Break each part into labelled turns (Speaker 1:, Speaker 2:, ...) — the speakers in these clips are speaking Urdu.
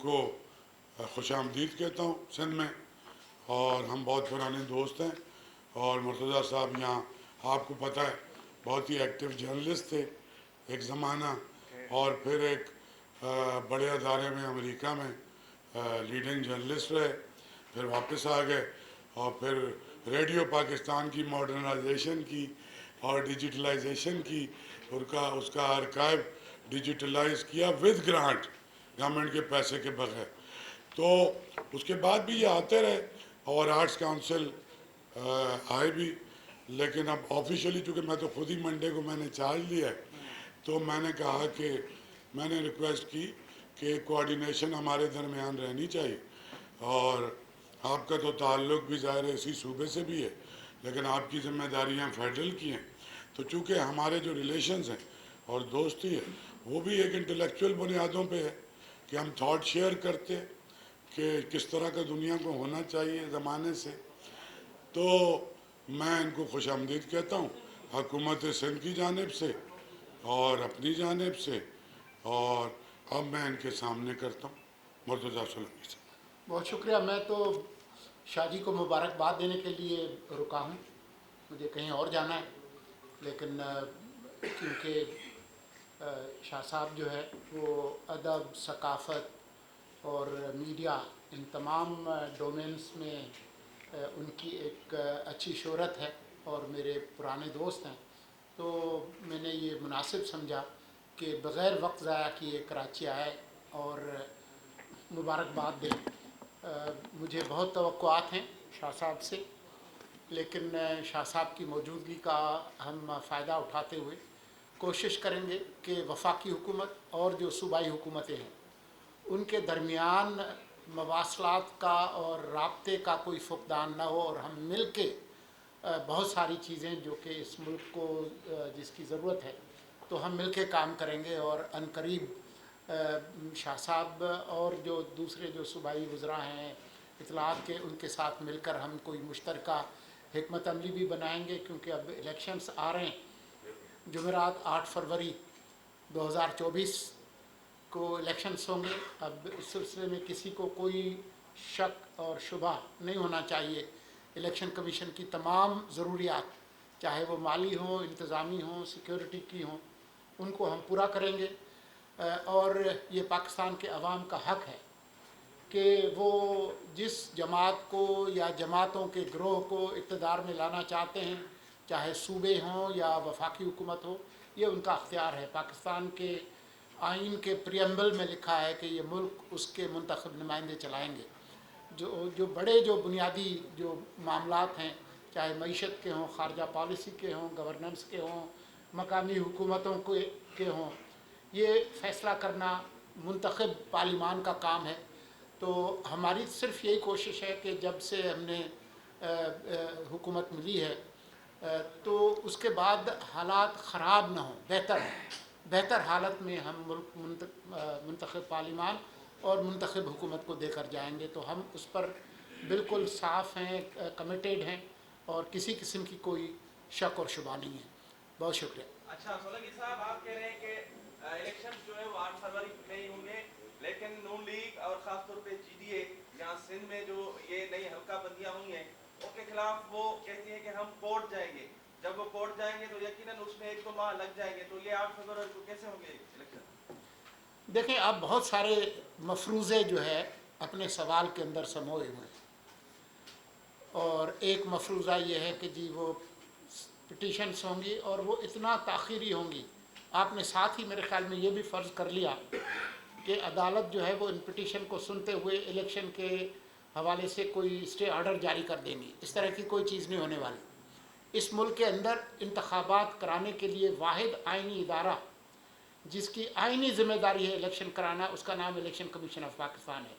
Speaker 1: کو خوش آمدید کہتا ہوں سندھ میں، اور ہم بہت پرانے دوست ہیں، اور مرتضیٰ صاحب یہاں آپ کو پتہ ہے بہت ہی ایکٹیو جرنلسٹ تھے ایک زمانہ، اور پھر ایک بڑے ادارے میں امریکہ میں لیڈنگ جرنلسٹ رہے، پھر واپس آ گئے، اور پھر ریڈیو پاکستان کی ماڈرنائزیشن کی اور ڈیجیٹلائزیشن کی، اس کا آرکائیو ڈیجیٹلائز کیا ود گرانٹ، گورنمنٹ کے پیسے کے بغیر۔ تو اس کے بعد بھی یہ آتے رہے، اور آرٹس کونسل آئے بھی، لیکن اب آفیشلی چونکہ میں تو خود ہی منڈے کو میں نے چارج لیا ہے، تو میں نے کہا کہ میں نے ریکویسٹ کی کہ کوآرڈینیشن ہمارے درمیان رہنی چاہیے، اور آپ کا تو تعلق بھی ظاہر ہے اسی صوبے سے بھی ہے، لیکن آپ کی ذمہ داریاں فیڈرل کی ہیں، تو چونکہ ہمارے جو ریلیشنز ہیں اور دوستی ہے وہ بھی ایک انٹلیکچوئل بنیادوں پہ ہے کہ ہم تھاٹ شیئر کرتے کہ کس طرح کا دنیا کو ہونا چاہیے زمانے سے۔ تو میں ان کو خوش آمدید کہتا ہوں حکومت سندھ کی جانب سے اور اپنی جانب سے، اور اب میں ان کے سامنے کرتا ہوں مرتضیٰ سولنگی سے۔
Speaker 2: بہت شکریہ۔ میں تو شاہ جی کو مبارکباد دینے کے لیے رکا ہوں، مجھے کہیں اور جانا ہے، لیکن کیونکہ شاہ صاحب جو ہے وہ ادب، ثقافت اور میڈیا ان تمام ڈومینس میں ان کی ایک اچھی شہرت ہے، اور میرے پرانے دوست ہیں، تو میں نے یہ مناسب سمجھا کہ بغیر وقت ضائع کیے کراچی آئے اور مبارکباد دیں۔ مجھے بہت توقعات ہیں شاہ صاحب سے، لیکن شاہ صاحب کی موجودگی کا ہم فائدہ اٹھاتے ہوئے کوشش کریں گے کہ وفاقی حکومت اور جو صوبائی حکومتیں ہیں ان کے درمیان مواصلات کا اور رابطے کا کوئی فقدان نہ ہو، اور ہم مل کے بہت ساری چیزیں جو کہ اس ملک کو جس کی ضرورت ہے تو ہم مل کے کام کریں گے، اور عنقریب شاہ صاحب اور جو دوسرے جو صوبائی وزراء ہیں اطلاعات کے، ان کے ساتھ مل کر ہم کوئی مشترکہ حکمت عملی بھی بنائیں گے، کیونکہ اب الیکشنز آ رہے ہیں۔ جمعرات 8 فروری 2024 کو الیکشنز ہوں گے۔ اب اس سلسلے میں کسی کو کوئی شک اور شبہ نہیں ہونا چاہیے، الیکشن کمیشن کی تمام ضروریات چاہے وہ مالی ہوں، انتظامی ہوں، سیکیورٹی کی ہوں، ان کو ہم پورا کریں گے، اور یہ پاکستان کے عوام کا حق ہے کہ وہ جس جماعت کو یا جماعتوں کے گروہ کو اقتدار میں لانا چاہتے ہیں، چاہے صوبے ہوں یا وفاقی حکومت ہو، یہ ان کا اختیار ہے۔ پاکستان کے آئین کے پریمبل میں لکھا ہے کہ یہ ملک اس کے منتخب نمائندے چلائیں گے۔ جو بڑے جو بنیادی جو معاملات ہیں، چاہے معیشت کے ہوں، خارجہ پالیسی کے ہوں، گورننس کے ہوں، مقامی حکومتوں کے ہوں، یہ فیصلہ کرنا منتخب پارلیمان کا کام ہے۔ تو ہماری صرف یہی کوشش ہے کہ جب سے ہم نے حکومت ملی ہے تو اس کے بعد حالات خراب نہ ہوں، بہتر حالت میں ہم ملک منتخب پارلیمان اور منتخب حکومت کو دے کر جائیں گے۔ تو ہم اس پر بالکل صاف ہیں، کمیٹیڈ ہیں، اور کسی قسم کی کوئی شک اور شبہ نہیں ہے۔ بہت شکریہ۔
Speaker 3: اچھا سولنگی صاحب، آپ کہہ رہے ہیں کہ الیکشن جو ہے وہ 8 فروری میں ہی ہوں گے، لیکن نون لیگ اور خاص طور پہ جی ڈی اے یہاں سندھ میں جو یہ نئی حلقہ بندیاں ہوئی ہیں ان کے خلاف وہ کہتی ہیں کہ ہم کورٹ جائیں گے۔ جب وہ کورٹ جائیں گے تو یقیناً اس میں 1-2 ماہ لگ جائیں گے، تو یہ 8 فروری کو کیسے ہوں گے الیکشن؟
Speaker 2: دیکھیں، اب بہت سارے مفروضے جو ہے اپنے سوال کے اندر سموئے ہوئے ہیں، اور ایک مفروضہ یہ ہے کہ جی وہ پٹیشنس ہوں گی اور وہ اتنا تاخیری ہوں گی۔ آپ نے ساتھ ہی میرے خیال میں یہ بھی فرض کر لیا کہ عدالت جو ہے وہ ان پٹیشن کو سنتے ہوئے الیکشن کے حوالے سے کوئی اسٹے آرڈر جاری کر دیں گی۔ اس طرح کی کوئی چیز نہیں ہونے والی۔ اس ملک کے اندر انتخابات کرانے کے لیے واحد آئینی ادارہ جس کی آئینی ذمہ داری ہے الیکشن کرانا، اس کا نام الیکشن کمیشن آف پاکستان ہے۔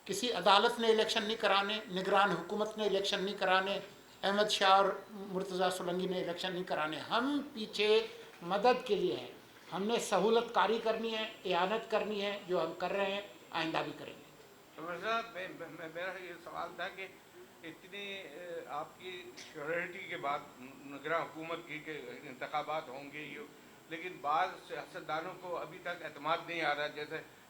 Speaker 2: کسی عدالت نے الیکشن نہیں کرانے، نگران حکومت نے الیکشن نہیں کرانے، احمد شاہ اور مرتضیٰ سولنگی نے الیکشن نہیں کرانے۔ ہم پیچھے مدد کے لیے ہیں، ہم نے سہولت کاری کرنی ہے، اعانت کرنی ہے، جو ہم کر رہے ہیں، آئندہ بھی کریں گے۔
Speaker 4: میرا یہ سوال تھا کہ اتنی آپ کی شیورٹی کے بعد نگراں حکومت کی کہ انتخابات ہوں گے، لیکن بعض سیاستدانوں کو ابھی تک اعتماد نہیں آ رہا، جیسے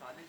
Speaker 5: 40